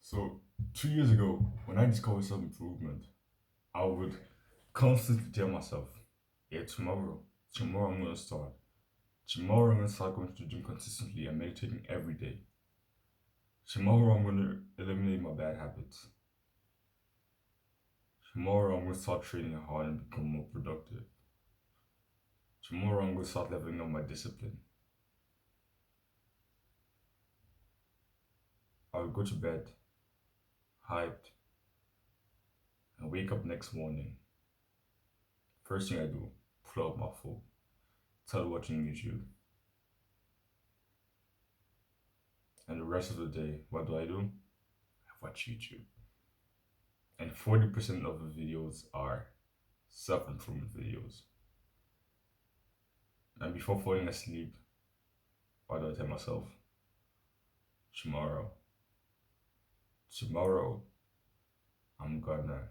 So 2 years ago, when I discovered self improvement, I would constantly tell myself, yeah, tomorrow I'm gonna start. Tomorrow I'm gonna start going to the gym consistently and meditating every day. Tomorrow I'm gonna eliminate my bad habits. Tomorrow I'm gonna start training hard and become more productive. Tomorrow I'm gonna start leveling up my discipline. I would go to bed hyped and wake up next morning. First thing I do, pull up my phone, start watching YouTube. And the rest of the day, what do? I watch YouTube. And 40% of the videos are self improvement videos. And before falling asleep, what do I tell myself? Tomorrow, tomorrow, I'm gonna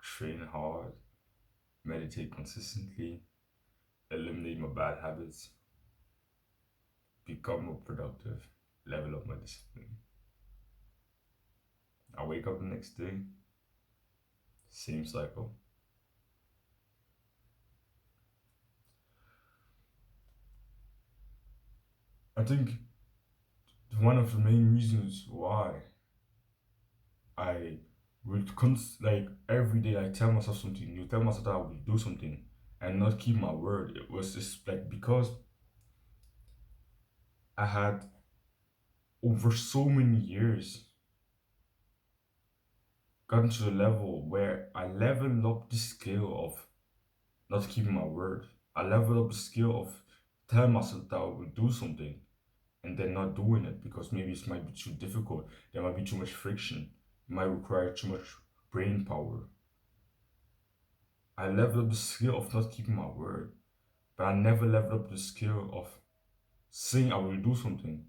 train hard, meditate consistently, eliminate my bad habits, become more productive, level up my discipline. I wake up the next day, same cycle. I think one of the main reasons why I would like every day I tell myself something new, tell myself that I will do something and not keep my word. It was just like because I had over so many years gotten to the level where I leveled up the skill of not keeping my word. I leveled up the skill of telling myself that I will do something and then not doing it because maybe it might be too difficult. There might be too much friction. It might require too much brain power. I leveled up the skill of not keeping my word, but I never leveled up the skill of saying I will do something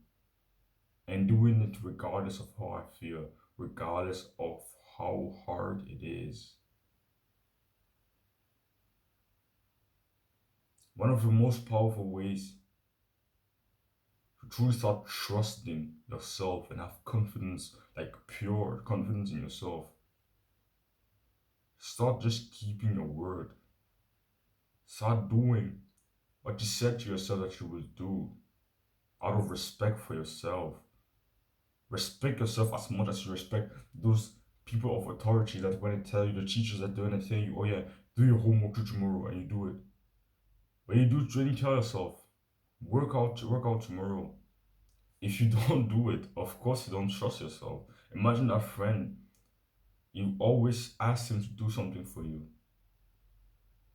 and doing it regardless of how I feel, regardless of how hard it is. One of the most powerful ways to truly start trusting yourself and have confidence, like pure confidence in yourself, start just keeping your word. Start doing what you said to yourself that you will do out of respect for yourself. Respect yourself as much as you respect those people of authority that when they tell you, the teachers that when they tell you, oh yeah, do your homework to tomorrow and you do it. When you do it, when you tell yourself, work out tomorrow. If you don't do it, of course you don't trust yourself. Imagine that friend, you always ask him to do something for you.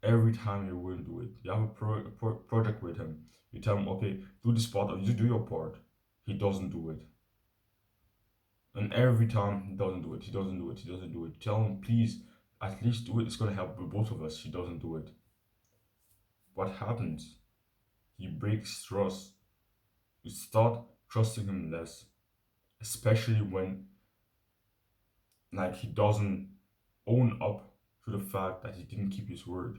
Every time he wouldn't do it. You have a project with him. You tell him, okay, do this part, or you do your part. He doesn't do it. And every time he doesn't do it, he doesn't do it, he doesn't do it. Tell him, please, at least do it. It's going to help both of us. He doesn't do it. What happens? He breaks trust. You start trusting him less, especially when like he doesn't own up to the fact that he didn't keep his word.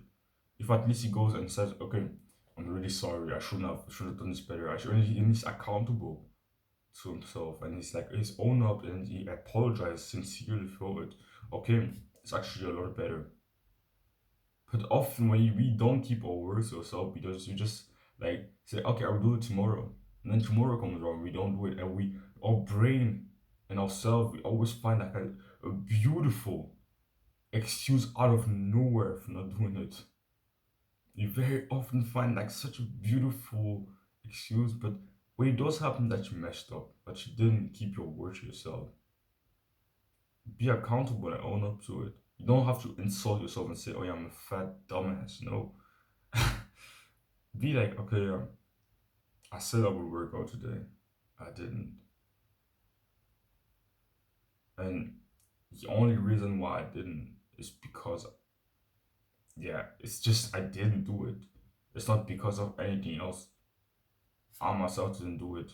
If at least he goes and says, okay, I'm really sorry, I should have done this better. And he's accountable to himself and he's like he's own up and he apologized sincerely for it. Okay, it's actually a lot better. But often when we don't keep our words to ourselves because we just like say, okay, I'll do it tomorrow. And then tomorrow comes around, we don't do it, and we our brain and ourselves, we always find like a beautiful excuse out of nowhere for not doing it. You very often find like such a beautiful excuse, but when it does happen that you messed up, but you didn't keep your word to yourself, be accountable and own up to it. You don't have to insult yourself and say, oh yeah, I'm a fat dumbass. No. Be like, okay, I said I would work out today. I didn't. And the only reason why I didn't is because, yeah, it's just I didn't do it. It's not because of anything else. I myself didn't do it.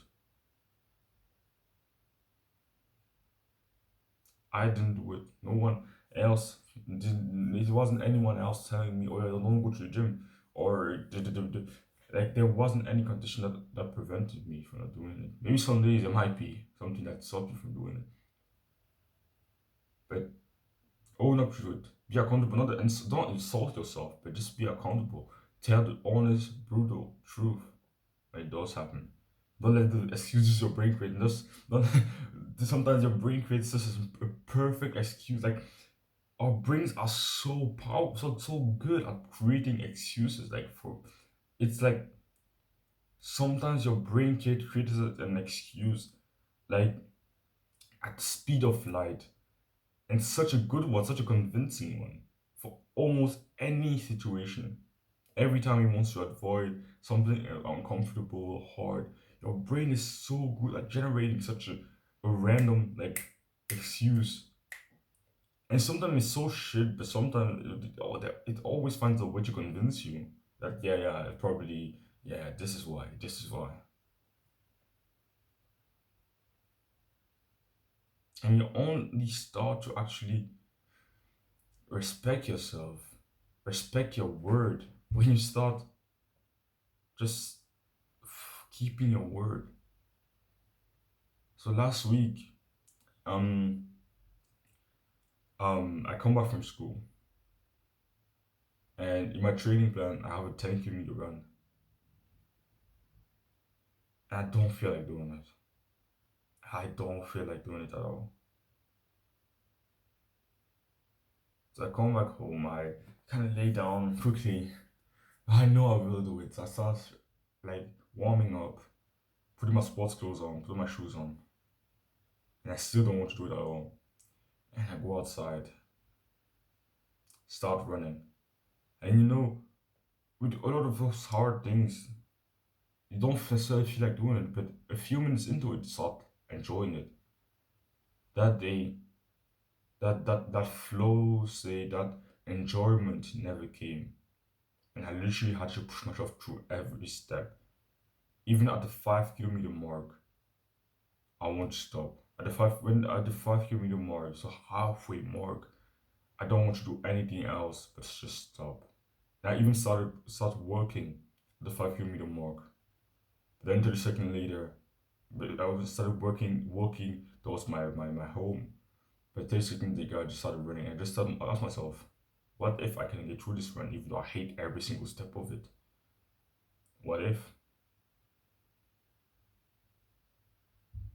I didn't do it. No one else didn't. It wasn't anyone else telling me, "Oh, yeah, don't go to the gym," or like there wasn't any condition that prevented me from not doing it. Maybe some days there might be something that stopped you from doing it, But own up to it. Be accountable. Not don't insult yourself, but just be accountable. Tell the honest, brutal truth when it does happen. Don't let the excuses your brain creates. Just don't. Sometimes your brain creates such a perfect excuse. Like our brains are so powerful, so good at creating excuses. Like for it's like sometimes your brain creates an excuse like at the speed of light, and such a good one, such a convincing one for almost any situation. Every time you want to avoid something uncomfortable or hard, your brain is so good at generating such a random like excuse. And sometimes it's so shit, but sometimes it always finds a way to convince you that yeah, probably yeah, this is why. And you only start to actually respect yourself, respect your word when you start just keeping your word. So last week, um, I come back from school, and in my training plan, I have a 10 kilometer run. And I don't feel like doing it. I don't feel like doing it at all. So I come back home, I kind of lay down quickly. I know I will do it. So I start like warming up, putting my sports clothes on, putting my shoes on, and I still don't want to do it at all. And I go outside, start running. And with a lot of those hard things, you don't necessarily feel like doing it, but a few minutes into it, you start enjoying it. That day, that flow, say that enjoyment never came, and I literally had to push myself through every step. Even at the 5 kilometer mark, I won't stop. At the 5 kilometer mark, so halfway mark, I don't want to do anything else but just stop. And I even started working at the 5 kilometer mark. Then 30 seconds later, but started walking towards my home. But 30 seconds later, I just started running. I just started, I asked myself, what if I can get through this run even though I hate every single step of it? What if?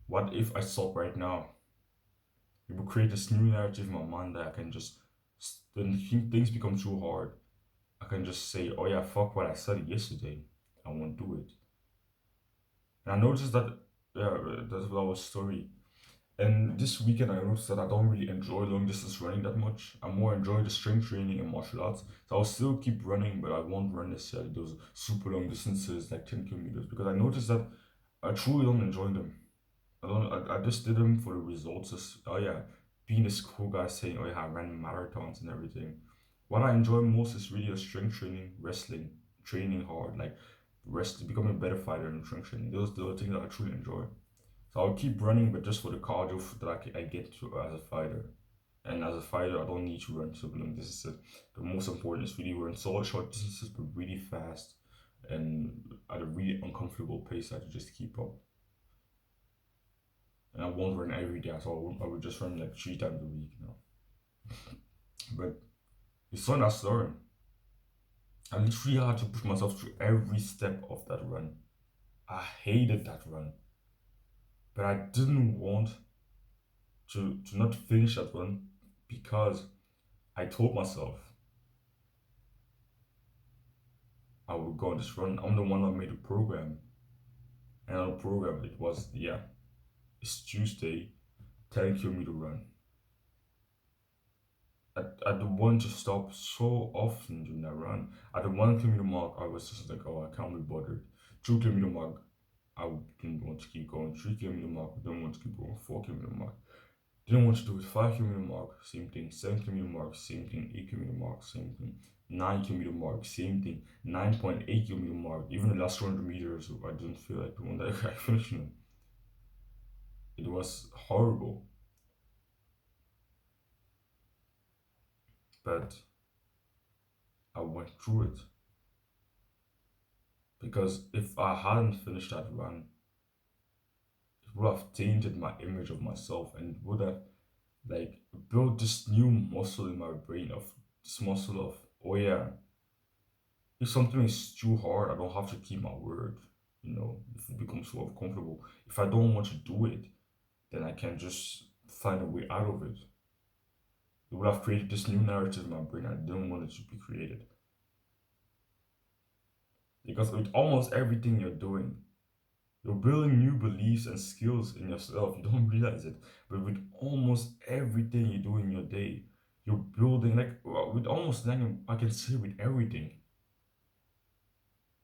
What if I stop right now? It will create this new narrative in my mind that I can just, when things become too hard, I can just say, oh yeah, fuck what I said yesterday. I won't do it. And I noticed that, yeah, that's our story. And this weekend, I noticed that I don't really enjoy long distance running that much. I more enjoy the strength training and martial arts. So I'll still keep running, but I won't run necessarily those super long distances like 10 kilometers because I noticed that I truly don't enjoy them. I just did them for the results. Just, oh yeah, being this cool guy saying, oh yeah, I ran marathons and everything. What I enjoy most is really a strength training, wrestling, training hard, like rest, becoming a better fighter and strength training. Those are the things that I truly enjoy. So I'll keep running, but just for the cardio that I get to as a fighter. And as a fighter, I don't need to run super long distances. The most important is really run solid short distances, but really fast and at a really uncomfortable pace that you just keep up. And I won't run every day, so I would just run like 3 times a week. But it's not that story. I literally had to push myself through every step of that run. I hated that run, but I didn't want to not finish that run because I told myself I would go on this run. I'm the one that made the program, and on the program it was yeah, it's Tuesday, 10 kilometer run. I don't want to stop so often during that run. At the 1 kilometer mark, I was just like, oh, I can't be bothered. 2 kilometer mark, I didn't want to keep going. 3 kilometer mark, I didn't want to keep going. 4 kilometer mark, didn't want to do it. 5 kilometer mark, same thing. 7 kilometer mark, same thing. 8 kilometer mark, same thing. 9 kilometer mark, same thing. 9.8 kilometer mark, even the last 200 meters, I didn't feel like doing that. I finished them. It was horrible, but I went through it because if I hadn't finished that run, it would have tainted my image of myself and it would have like build this new muscle in my brain of this muscle of, oh yeah, if something is too hard, I don't have to keep my word. If it becomes so uncomfortable, if I don't want to do it, then I can just find a way out of it. It would have created this new narrative in my brain. I didn't want it to be created. Because with almost everything you're doing, you're building new beliefs and skills in yourself. You don't realize it. But with almost everything you do in your day, you're building, like, with almost, like, I can say with everything,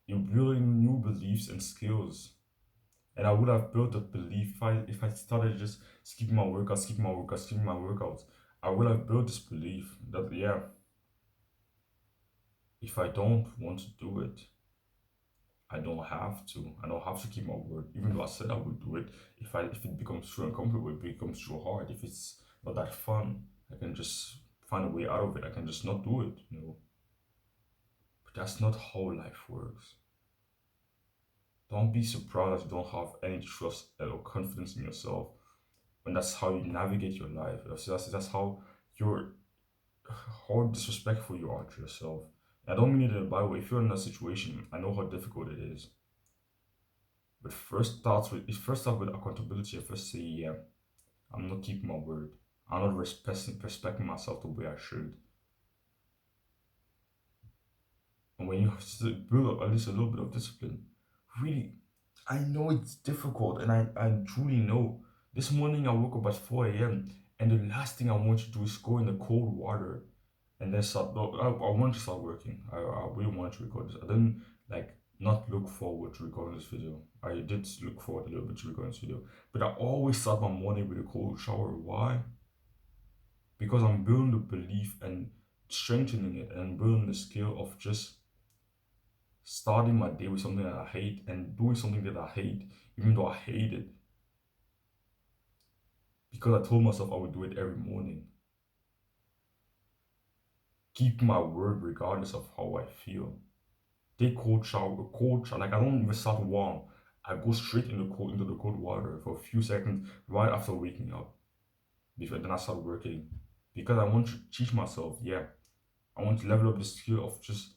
you're building new beliefs and skills. And I would have built a belief if I started just skipping my workouts, skipping my workouts, skipping my workouts. I would have built this belief that, yeah, if I don't want to do it, I don't have to. I don't have to keep my word. Even though I said I would do it, if it becomes too uncomfortable, it becomes too hard. If it's not that fun, I can just find a way out of it. I can just not do it. But that's not how life works. Don't be surprised if you don't have any trust or confidence in yourself when that's how you navigate your life. That's how disrespectful you are to yourself. I don't mean it in a bad way. If you're in that situation, I know how difficult it is. But it first starts with accountability. I first say, yeah, I'm not keeping my word. I'm not respecting myself the way I should. And when you build up at least a little bit of discipline, really, I know it's difficult, and I truly know. This morning I woke up at 4 a.m. and the last thing I want to do is go in the cold water and then start. No, I want to start working. I really want to record this. I didn't like not look forward to recording this video. I did look forward a little bit to recording this video, but I always start my morning with a cold shower. Why? Because I'm building the belief and strengthening it and building the skill of just starting my day with something that I hate and doing something that I hate, even though I hate it, because I told myself I would do it every morning. Keep my word regardless of how I feel. Take cold shower. Like I don't even start warm. I go straight into the cold water for a few seconds right after waking up. Before then I start working. Because I want to teach myself, yeah, I want to level up the skill of just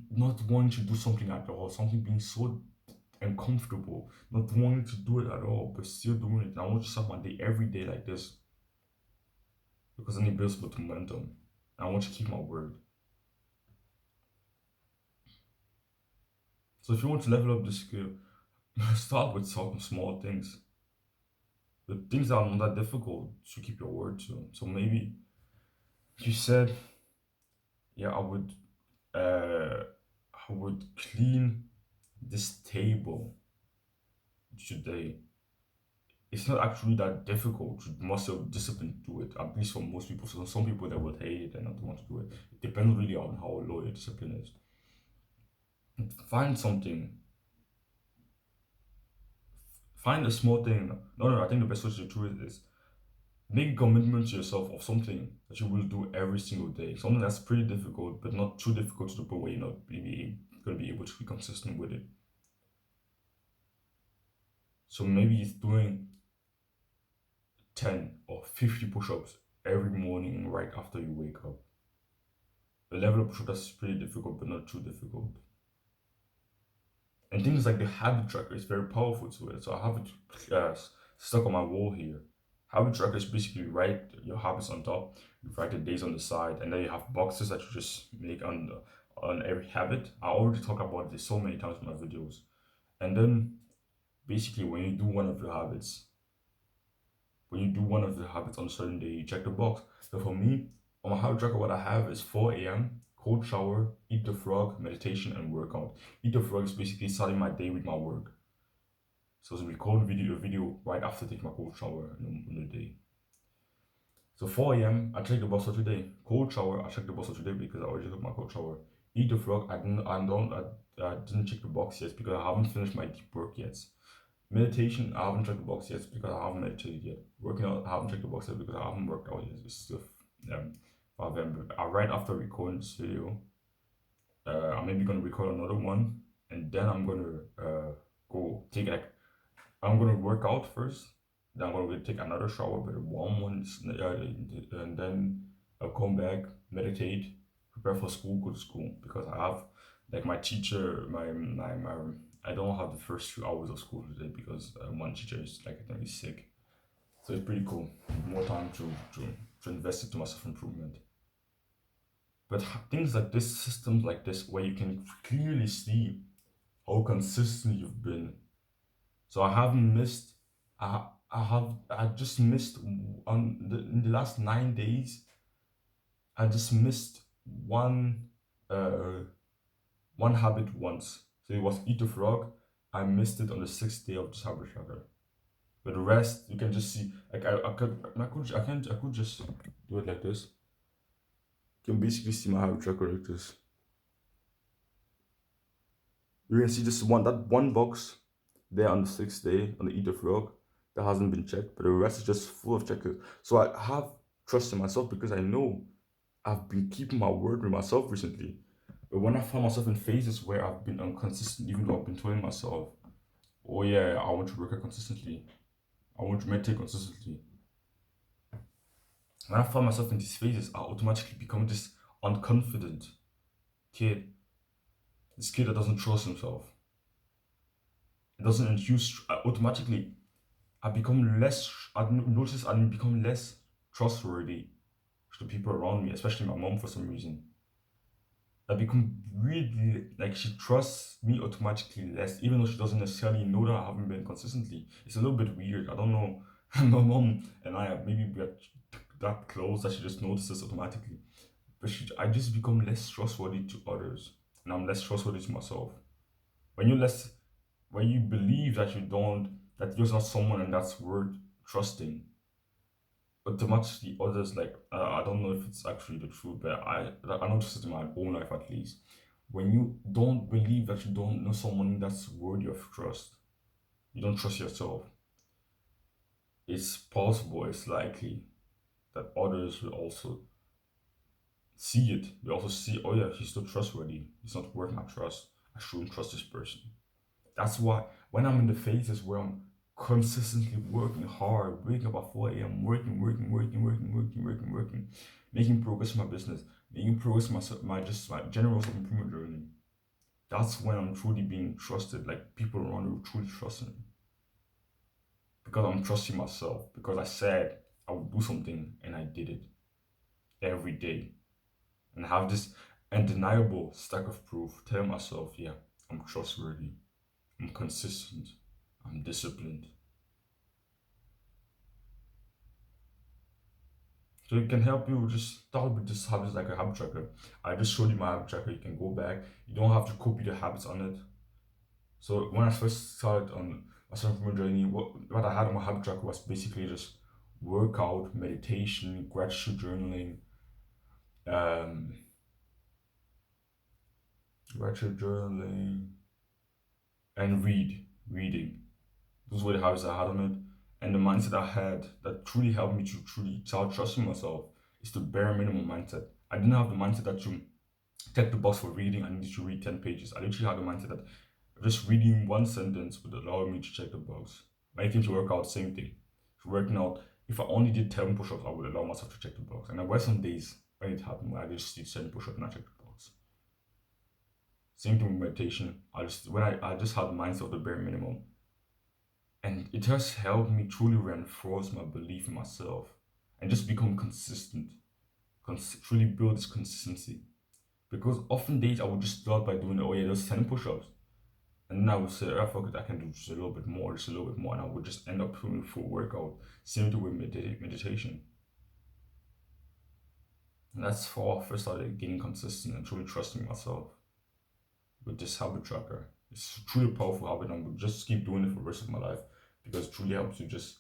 not wanting to do something at all, something being so uncomfortable, not wanting to do it at all, but still doing it. And I want to start my day every day like this because then it builds with momentum. And I want to keep my word. So if you want to level up the skill, start with some small things. The things that are not that difficult to keep your word to. So maybe you said, yeah, I would clean this table today. It's not actually that difficult to muster discipline to do it, at least for most people. So some people that would hate it and not want to do it. It depends really on how low your discipline is. Find something. Find a small thing. No, I think the best way to do it is make a commitment to yourself of something that you will do every single day. Something that's pretty difficult, but not too difficult to the point where you're not going to be able to be consistent with it. So maybe it's doing 10 or 50 push-ups every morning right after you wake up. The level of push-up that's pretty difficult, but not too difficult. And things like the habit tracker is very powerful to it. So I have it stuck on my wall here. Habit tracker is basically write your habits on top, you write the days on the side, and then you have boxes that you just make on every habit. I already talked about this so many times in my videos. And then basically when you do one of the habits, on a certain day, you check the box. So for me, on my habit tracker, what I have is 4 a.m., cold shower, eat the frog, meditation, and workout. Eat the frog is basically starting my day with my work. So it's record a video right after taking my cold shower in the day. So 4 a.m. I check the box for today. Cold shower, I check the box for today because I already took my cold shower. Eat the frog, I didn't check the box yet because I haven't finished my deep work yet. Meditation, I haven't checked the box yet because I haven't meditated yet. Working out, I haven't checked the box yet because I haven't worked out yet. It's still November. Right after recording this video, I'm maybe gonna record another one, and then I'm gonna go take like I'm gonna work out first. Then I'm gonna take another shower, but a warm one, and then I'll come back, meditate, prepare for school, go to school because I have like my teacher, my I don't have the first 2 hours of school today because one teacher is like I think he's sick. So it's pretty cool. More time to invest into my self improvement. But things like this, systems like this, where you can clearly see how consistent you've been. So I haven't missed. I just missed in the last 9 days. I just missed one uh one habit once. So it was eat a frog. I missed it on the sixth day of this habit tracker. But the rest you can just see. Like I could just do it like this. You can basically see my habit tracker like this. You can see just that one box there on the sixth day on the eat a frog that hasn't been checked, but the rest is just full of checkers. So I have trust in myself because I know I've been keeping my word with myself recently. But when I find myself in phases where I've been inconsistent, even though I've been telling myself, oh yeah, I want to work out consistently, I want to meditate consistently. When I find myself in these phases, I automatically become this unconfident kid, this kid that doesn't trust himself. It doesn't infuse automatically. I become less. I notice I become less trustworthy to the people around me, especially my mom for some reason. I become really like she trusts me automatically less, even though she doesn't necessarily know that I haven't been consistently. It's a little bit weird. I don't know. My mom and I are maybe we're that close that she just notices automatically. But I just become less trustworthy to others, and I'm less trustworthy to myself. When you less, when you believe that you don't, that you're not someone and that's worth trusting, automatically others like I don't know if it's actually the truth, but I noticed it in my own life at least. When you don't believe that you don't know someone that's worthy of trust, you don't trust yourself. It's possible, it's likely that others will also see it. They also see, oh yeah, he's not trustworthy. He's not worth my trust. I shouldn't trust this person. That's why when I'm in the phases where I'm consistently working hard, waking up at 4 a.m., working, making progress in my business, making progress in my general self improvement journey. That's when I'm truly being trusted. Like people around me will truly trust me because I'm trusting myself. Because I said I would do something and I did it every day, and I have this undeniable stack of proof telling myself, yeah, I'm trustworthy, I'm consistent, I'm disciplined. So it can help you just start with this habits like a habit tracker. I just showed you my habit tracker. You can go back. You don't have to copy the habits on it. So when I first started on my self improvement journey, what I had on my habit tracker was basically just workout, meditation, gratitude journaling, um, gratitude journaling, and reading. Those were the habits I had on it. And the mindset I had that truly helped me to truly start trusting myself is the bare minimum mindset. I didn't have the mindset that you check the box for reading, I needed to read 10 pages. I literally had the mindset that just reading one sentence would allow me to check the box. When it came to workout, same thing. For working out, if I only did 10 push ups, I would allow myself to check the box. And there were some days when it happened where I just did 10 push ups and I checked the box. Same thing with meditation. I just had the mindset of the bare minimum. And it has helped me truly reinforce my belief in myself and just become consistent, truly build this consistency. Because often days I would just start by doing, oh yeah, those 10 push ups. And then I would say, I forget I can do just a little bit more, just a little bit more. And I would just end up doing a full workout, same to with meditation. And that's how I first started getting consistent and truly trusting myself with this habit tracker. It's truly a powerful habit and I would just keep doing it for the rest of my life because it truly helps you just,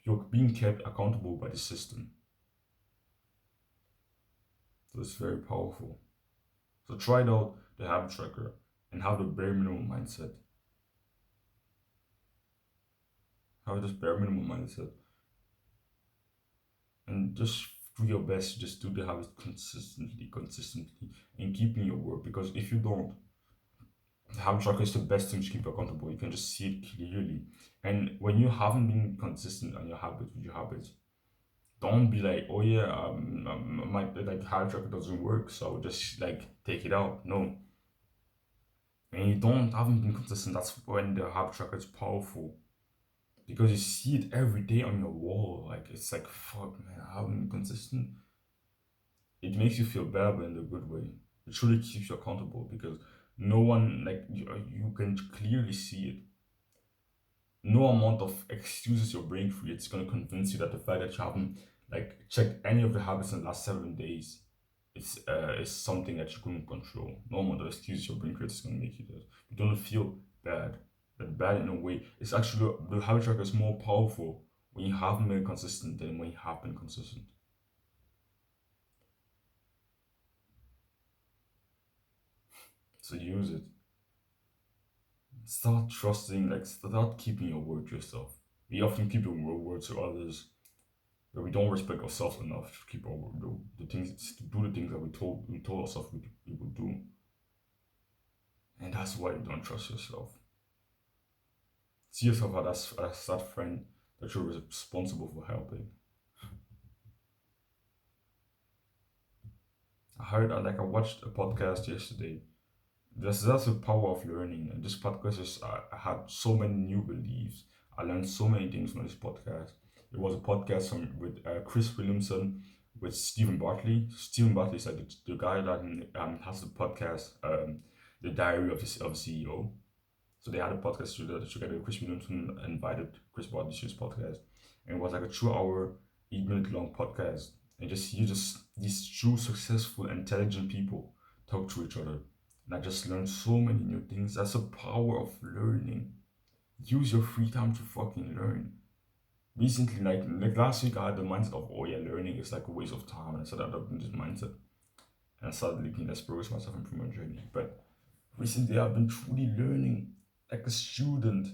you're being kept accountable by the system. So it's very powerful. So try it out, the habit tracker, and have the bare minimum mindset. Have this bare minimum mindset. And just do your best, just do the habits consistently, and keeping your word. Because if you don't, The habit tracker is the best thing to keep you accountable. You can just see it clearly. And when you haven't been consistent on your habits, don't be like, oh yeah, my like habit tracker doesn't work, so just like take it out. No, when you don't haven't been consistent, that's when the habit tracker is powerful because you see it every day on your wall. Like it's like fuck, man, I haven't been consistent. It makes you feel better, but in a good way. It truly keeps you accountable because no one like you can clearly see it. No amount of excuses your brain creates going to convince you that the fact that you haven't like checked any of the habits in the last 7 days is something that you couldn't control. No amount of excuses your brain creates is going to make you do it. You don't feel bad, but bad in a way. It's actually the habit tracker is more powerful when you haven't been consistent than when you have been consistent. So use it. Start trusting, like start keeping your word to yourself. We often keep our word to others, but we don't respect ourselves enough to keep our word, the things to do the things that we told ourselves we would do, and that's why you don't trust yourself. See yourself as that friend that you're responsible for helping. I watched a podcast yesterday. That's the power of learning, and this podcast is I had so many new beliefs. I learned so many things from this podcast. It was a podcast with Chris Williamson, with Stephen Bartley. Stephen Bartley is like the guy that has the podcast, The Diary of a CEO. So they had a podcast together. Chris Williamson invited Chris Bartley to his podcast, and it was like a 2 hour, 8 minute long podcast. And just these true successful, intelligent people talk to each other. And I just learned so many new things. That's the power of learning. Use your free time to fucking learn. Recently, like last week, I had the mindset of, oh yeah, learning is like a waste of time, and I started adopting this mindset, and I started looking at progress myself improvement journey. But recently, I've been truly learning like a student,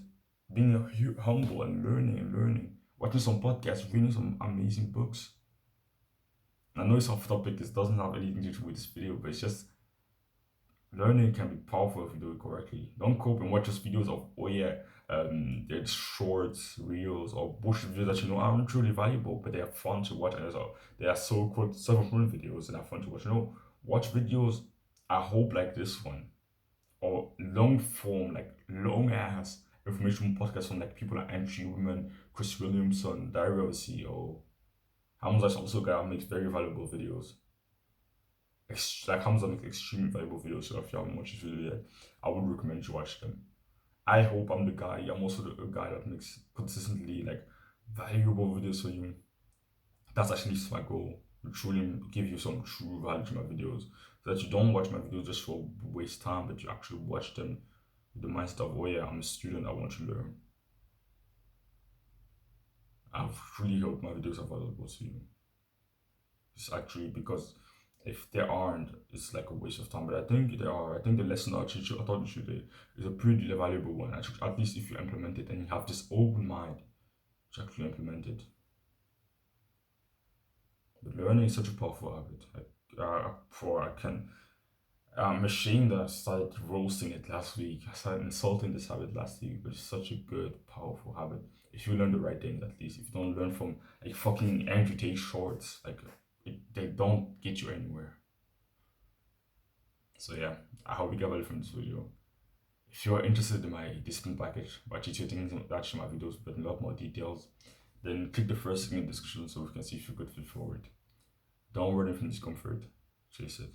being humble and learning, watching some podcasts, reading some amazing books. I know it's off topic. This doesn't have anything to do with this video, but it's just learning can be powerful if you do it correctly. Don't cope and watch just videos of, oh yeah, there's shorts, reels, or bullshit videos that you know aren't truly valuable, but they are fun to watch, and so they are so quote self-improvement videos and are fun to watch. Watch videos. I hope like this one or long form, like long ass information podcasts from like people like Andrew Women, Chris Williamson, Dario CEO. Hamza is also a guy that makes very valuable videos. Like Hamza makes extremely valuable videos, so if you haven't watched his video yet, I would recommend you watch them. I hope I'm the guy. I'm also the guy that makes consistently like valuable videos for you. That's actually my goal. To truly give you some true value to my videos, so that you don't watch my videos just for waste time, but you actually watch them with the mindset of, oh yeah, I'm a student. I want to learn. I really hope my videos are valuable to you. It's actually because if they aren't, it's like a waste of time. But I think they are. I think the lesson I thought you should is a pretty valuable one. At least if you implement it and you have this open mind to actually implement it. But learning is such a powerful habit. I'm ashamed that I started roasting it last week. I started insulting this habit last week, but it's such a good, powerful habit. If you learn the right things, at least. If you don't learn from like fucking Andrew Tate shorts, they don't get you anywhere. So yeah, I hope you get value from this video. If you're interested in my discipline package, by teaching things actually my videos with a lot more details, then click the first link in the description so we can see if you're good fit forward. Don't run from discomfort. Chase it.